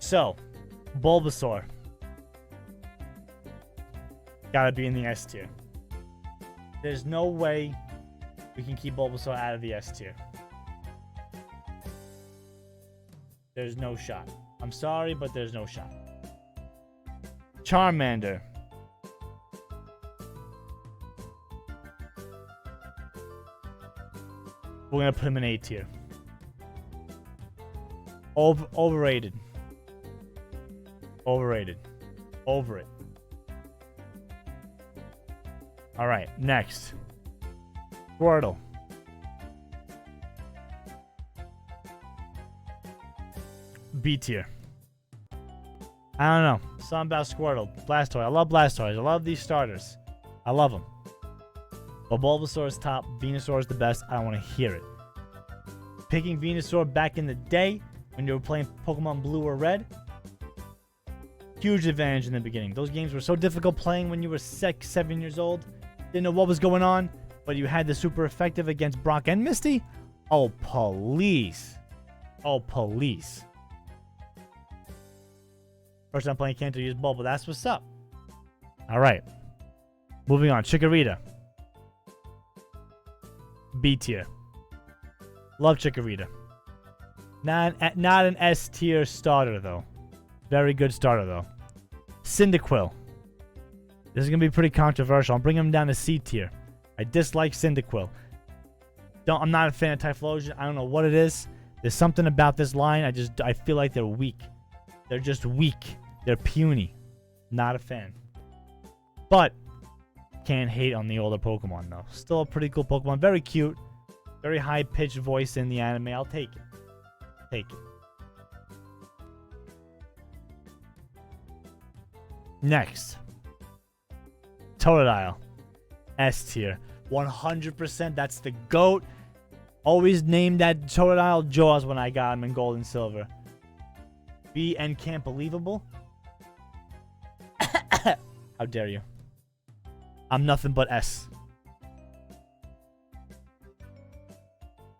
So, Bulbasaur. Gotta be in the S tier. There's no way we can keep Bulbasaur out of the S tier. There's no shot. I'm sorry, but there's no shot. Charmander. We're gonna put him in A tier. Overrated. Overrated. Over it. Alright, next. Squirtle. B tier. I don't know. Something about Squirtle. Blastoise. I love Blastoise. I love these starters. I love them. But Bulbasaur is top. Venusaur is the best. I don't want to hear it. Picking Venusaur back in the day when you were playing Pokemon Blue or Red. Huge advantage in the beginning. Those games were so difficult playing when you were 6, 7 years old. Didn't know what was going on. But you had the super effective against Brock and Misty. Oh, please. Oh, please. First time playing Kanto use Bulba. That's what's up. Alright. Moving on. Chikorita. B tier. Love Chikorita. Not an S tier starter though. Very good starter though. Cyndaquil. This is gonna be pretty controversial. I'm bringing him down to C tier. I dislike Cyndaquil. I'm not a fan of Typhlosion. I don't know what it is. There's something about this line. I feel like they're weak. They're just weak. They're puny. Not a fan. But can't hate on the older Pokemon though. Still a pretty cool Pokemon. Very cute. Very high-pitched voice in the anime. I'll take it. Take it. Next. Totodile. S tier. 100%. That's the GOAT. Always named that Totodile Jaws when I got him in Gold and Silver. B and can't believable. How dare you? I'm nothing but S.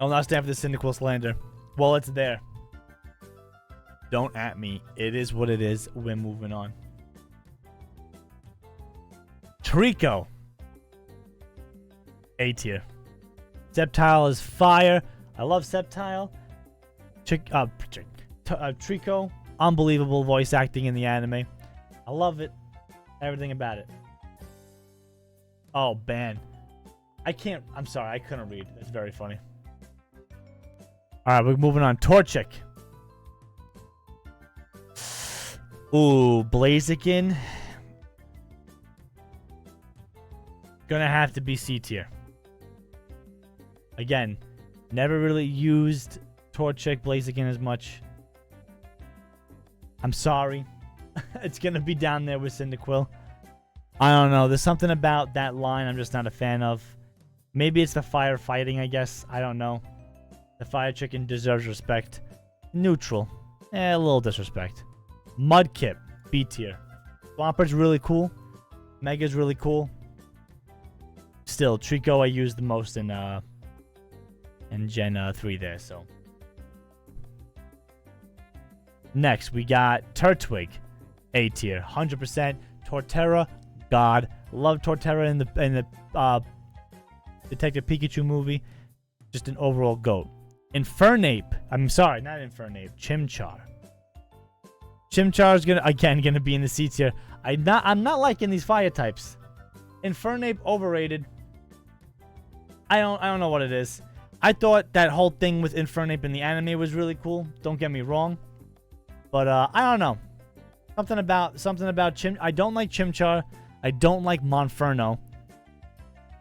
I'll not stand for the Cyndaquil slander. Well, it's there. Don't at me. It is what it is. We're moving on. Trico. A tier. Sceptile is fire. I love Sceptile. Trico. Unbelievable voice acting in the anime. I love it. Everything about it. Oh, ban. I'm sorry. I couldn't read. It's very funny. Alright, we're moving on. Torchic. Ooh, Blaziken. Gonna have to be C tier. Again, never really used Torchic, Blaziken as much. I'm sorry. It's gonna be down there with Cyndaquil. I don't know. There's something about that line I'm just not a fan of. Maybe it's the firefighting, I guess. I don't know. The fire chicken deserves respect. Neutral. A little disrespect. Mudkip. B tier. Swampert's really cool. Mega's really cool. Still, Trico I use the most in Gen 3 there, so. Next, we got Turtwig. A tier. 100%. Torterra. God. Love Torterra in the Detective Pikachu movie. Just an overall GOAT. Infernape. I'm sorry, not Infernape. Chimchar. Chimchar is gonna be in the C tier. I'm not liking these fire types. Infernape overrated. I don't know what it is. I thought that whole thing with Infernape in the anime was really cool. Don't get me wrong. But I don't know. Something about Chim. I don't like Chimchar. I don't like Monferno.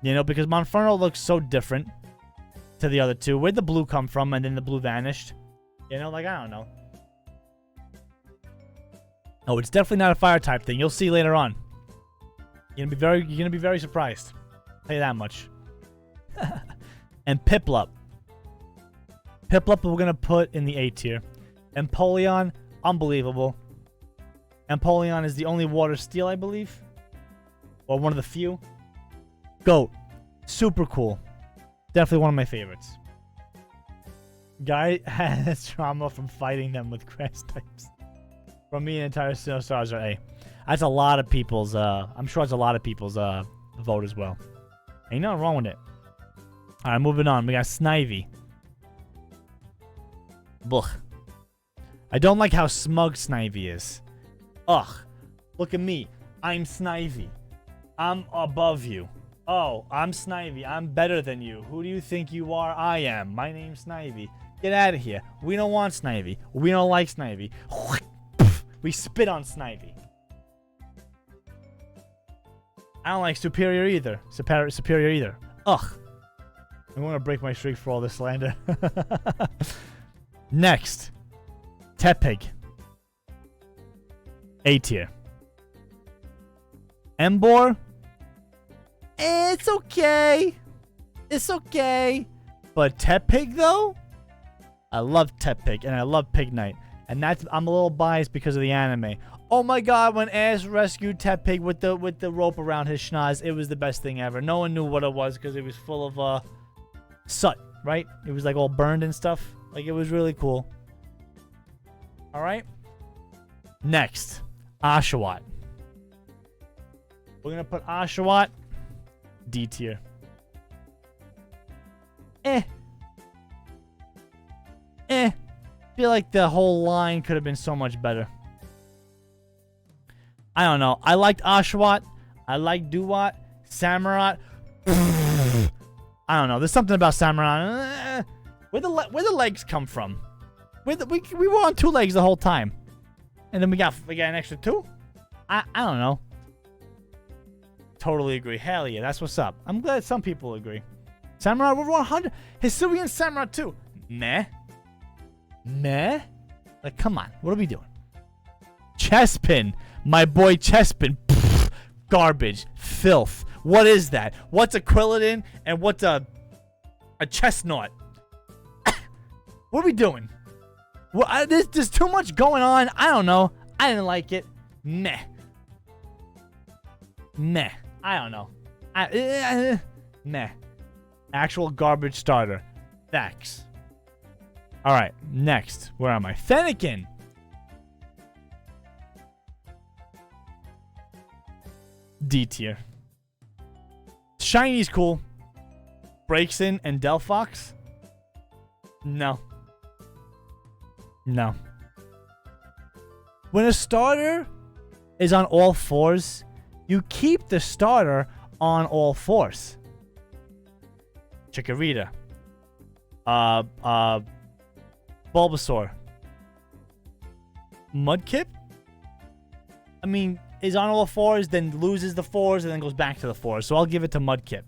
You know, because Monferno looks so different to the other two. Where'd the blue come from and then the blue vanished? You know, like, I don't know. Oh, it's definitely not a fire type thing. You'll see later on. You're gonna be very surprised. I'll tell you that much. And Piplup. Piplup we're gonna put in the A tier. Empoleon, unbelievable. Empoleon is the only water steel, I believe. Or one of the few. GOAT. Super cool. Definitely one of my favorites. Guy has trauma from fighting them with grass types. From me, entire snow stars are A. That's a lot of people's, I'm sure it's a lot of people's, vote as well. Ain't nothing wrong with it. Alright, moving on. We got Snivy. Blech. I don't like how smug Snivy is. Ugh. Look at me. I'm Snivy. I'm above you. Oh, I'm Snivy. I'm better than you. Who do you think you are? I am. My name's Snivy. Get out of here. We don't want Snivy. We don't like Snivy. We spit on Snivy. I don't like Superior either. Superior either. Ugh. I'm going to break my streak for all this slander. Next. Tepig. A tier. Emboar. It's okay. It's okay. But Tepig though? I love Tepig and I love Pig Knight. And that's I'm a little biased because of the anime. Oh my god, when Ash rescued Tepig with the rope around his schnoz, it was the best thing ever. No one knew what it was because it was full of soot, right? It was like all burned and stuff. Like it was really cool. Alright. Next. Oshawott. We're gonna put Oshawott D tier. Feel like the whole line could have been so much better. I don't know. I liked Oshawott. I liked Duwat. Samurott. I don't know. There's something about Samurott. Where the legs come from? We were on 2 legs the whole time, and then we got an extra 2. I don't know. Totally agree. Hell yeah, that's what's up. I'm glad some people agree. Samurai, we're 100. Hisuian Samurai too. Meh. Like, come on. What are we doing? Chespin. My boy Chespin. Pfft, garbage. Filth. What is that? What's a Quilladin and what's a chestnut? What are we doing? Well, there's too much going on. I don't know. I didn't like it. Meh. I don't know. Meh. Actual garbage starter. Facts. Alright, next. Where am I? Fennekin. D tier. Shiny's cool. Breaksin and Delphox? No. When a starter is on all 4s, you keep the starter on all 4s. Chikorita. Bulbasaur. Mudkip? I mean, is on all 4s, then loses the 4s, and then goes back to the 4s. So I'll give it to Mudkip.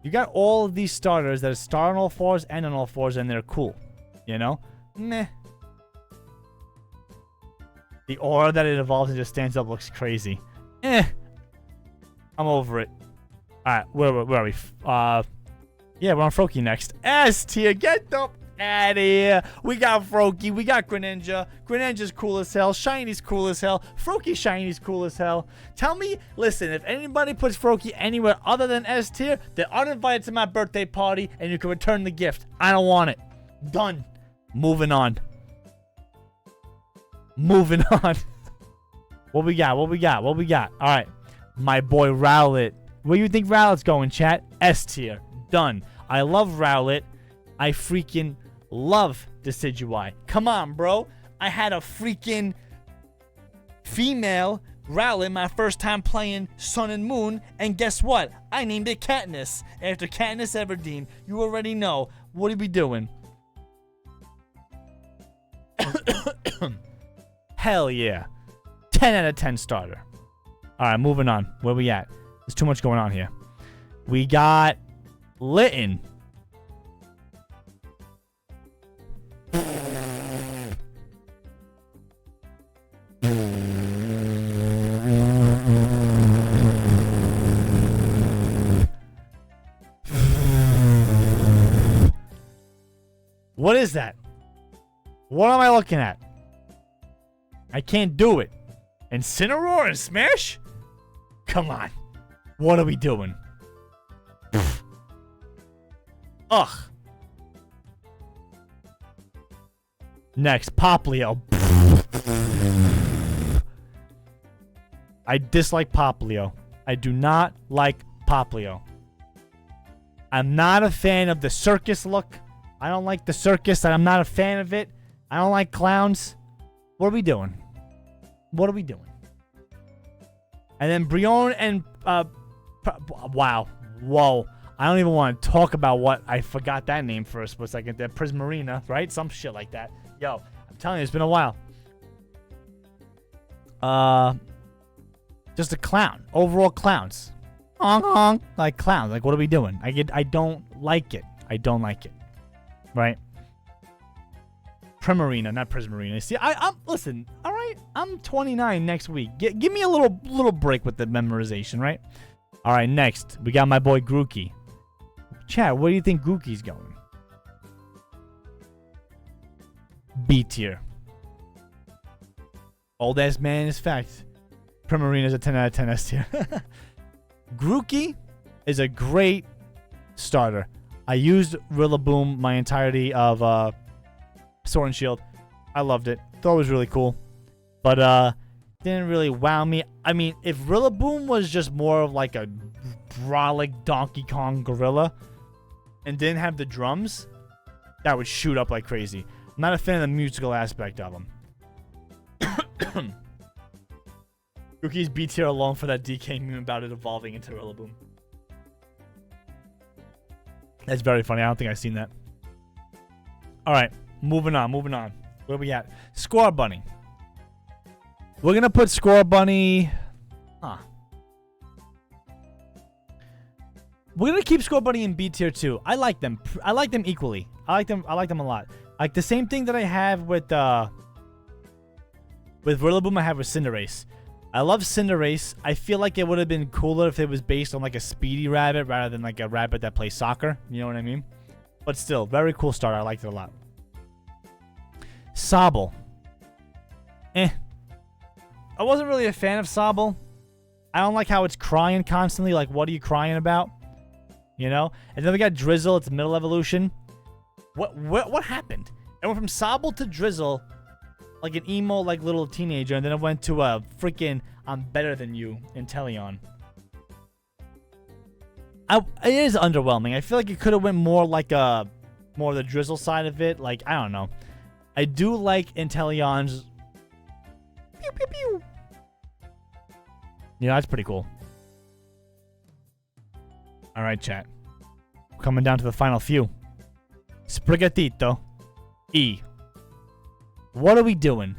You got all of these starters that start on all 4s and on all 4s, and they're cool. You know? Meh. The aura that it evolves and just stands up looks crazy. I'm over it. Alright, where are we? Yeah, we're on Froakie next. S tier, get the out of here. We got Froakie, we got Greninja. Greninja's cool as hell. Shiny's cool as hell. Froakie Shiny's cool as hell. Tell me, listen, if anybody puts Froakie anywhere other than S tier, they're uninvited to my birthday party and you can return the gift. I don't want it. Done. Moving on. What we got? Alright. My boy Rowlet. Where you think Rowlet's going, chat? S tier. Done. I love Rowlet. I freaking love Decidueye. Come on, bro. I had a freaking female Rowlet my first time playing Sun and Moon, and guess what? I named it Katniss after Katniss Everdeen. You already know. What are we doing? Hell yeah. 10 out of 10 starter. Alright, moving on. Where we at? There's too much going on here. We got Litten. What is that? What am I looking at? I can't do it. Incineroar and Smash? Come on. What are we doing? Ugh. Next, Poplio. I dislike Poplio. I do not like Poplio. I'm not a fan of the circus look. I don't like the circus. I'm not a fan of it. I don't like clowns. What are we doing? What are we doing? And then Brion and... wow. Whoa. I don't even want to talk about what... I forgot that name for a split second. That Prismarina, right? Some shit like that. Yo, I'm telling you, it's been a while. Just a clown. Overall clowns. Like clowns. Like, what are we doing? I don't like it. I don't like it. Right? Primarina, not Prismarina. See, I'm listen, all right? I'm 29 next week. Give me a little break with the memorization, right? All right, next. We got my boy Grookey. Chat, where do you think Grookey's going? B tier. Old ass man is fact. Primarina's a 10 out of 10 S tier. Grookey is a great starter. I used Rillaboom my entirety of Sword and Shield. I loved it. Thought it was really cool. But didn't really wow me. I mean, if Rillaboom was just more of like a brolic Donkey Kong gorilla and didn't have the drums, that would shoot up like crazy. I'm not a fan of the musical aspect of him. Grookey's B tier alone for that DK meme about it evolving into Rillaboom. That's very funny. I don't think I've seen that. Alright, moving on. Where we at? Score Bunny. We're gonna put Score Bunny... We're gonna keep Score Bunny in B tier too. I like them. I like them equally. I like them a lot. Like the same thing that I have with Rillaboom I have with Cinderace. I love Cinderace. I feel like it would have been cooler if it was based on like a speedy rabbit rather than like a rabbit that plays soccer. You know what I mean? But still, very cool starter. I liked it a lot. Sobble. I wasn't really a fan of Sobble. I don't like how it's crying constantly. Like, what are you crying about? You know? And then we got Drizzle. It's middle evolution. What happened? It went from Sobble to Drizzle, like an emo, like little teenager, and then it went to a freaking I'm better than you Inteleon. It is underwhelming. I feel like it could have went more like more of the Drizzle side of it. Like, I don't know. I do like Inteleon's pew pew pew. Yeah, that's pretty cool. All right, chat. Coming down to the final few. Sprigatito. E. What are we doing?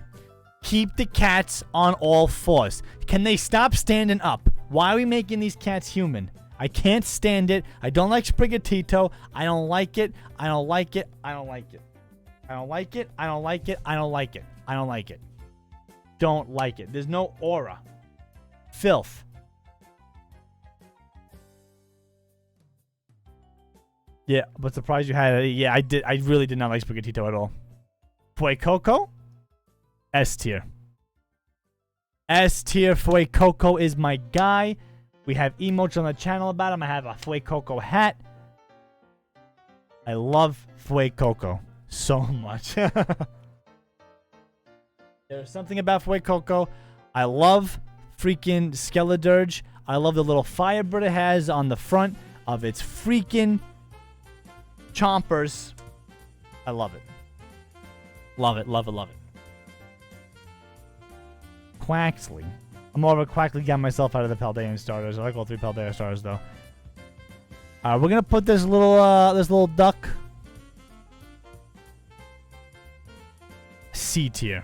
Keep the cats on all fours. Can they stop standing up? Why are we making these cats human? I can't stand it. I don't like Sprigatito. I don't like it. I don't like it. I don't like it. I don't like it. I don't like it. I don't like it. I don't like it. Don't like it. There's no aura. Filth. Yeah, but surprised you had it. Yeah, I did. I really did not like Sprigatito at all. Fuecoco? S tier. S tier. Fuecoco is my guy. We have emotes on the channel about him. I have a Fuecoco hat. I love Fuecoco so much. There's something about Fuecoco. I love freaking Skeledirge. I love the little firebird it has on the front of its freaking chompers. I love it. Love it, love it, love it. Quaxley. I'm more of a Quaxley guy myself out of the Paldean starters. I like all three Paldea starters though. We're gonna put this little duck C tier.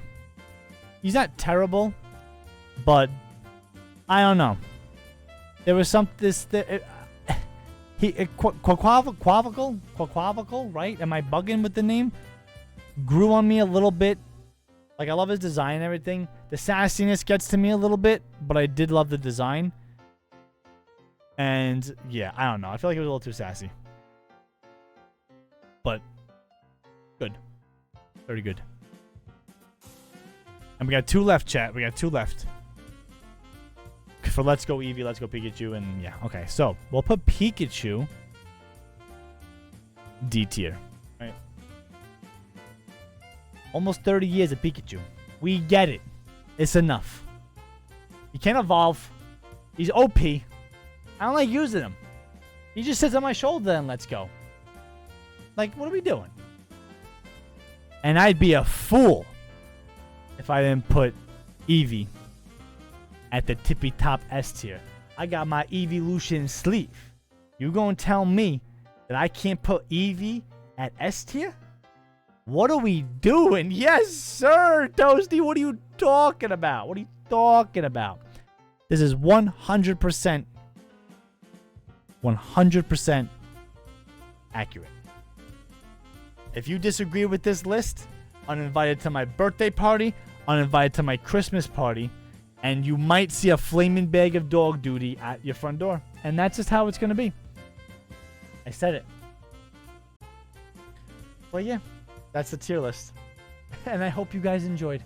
He's not terrible, but I don't know. There was some Quaquavicle, right? Am I bugging with the name? Grew on me a little bit. Like, I love his design and everything. The sassiness gets to me a little bit, but I did love the design. And yeah, I don't know. I feel like it was a little too sassy. But good. Very good. And we got two left, chat. We got two left. For Let's Go Eevee, Let's Go Pikachu, and yeah. Okay, so we'll put Pikachu D tier. Right. Almost 30 years of Pikachu. We get it. It's enough. He can't evolve. He's OP. I don't like using him. He just sits on my shoulder and let's go. Like, what are we doing? And I'd be a fool if I didn't put Eevee at the tippy top S tier. I got my Eeveelution sleeve. You gonna tell me that I can't put Eevee at S tier? What are we doing? Yes, sir, Toasty. What are you talking about? What are you talking about? This is 100% accurate. If you disagree with this list, uninvited to my birthday party, uninvited to my Christmas party, and you might see a flaming bag of dog duty at your front door. And that's just how it's going to be. I said it. But yeah, that's the tier list. And I hope you guys enjoyed.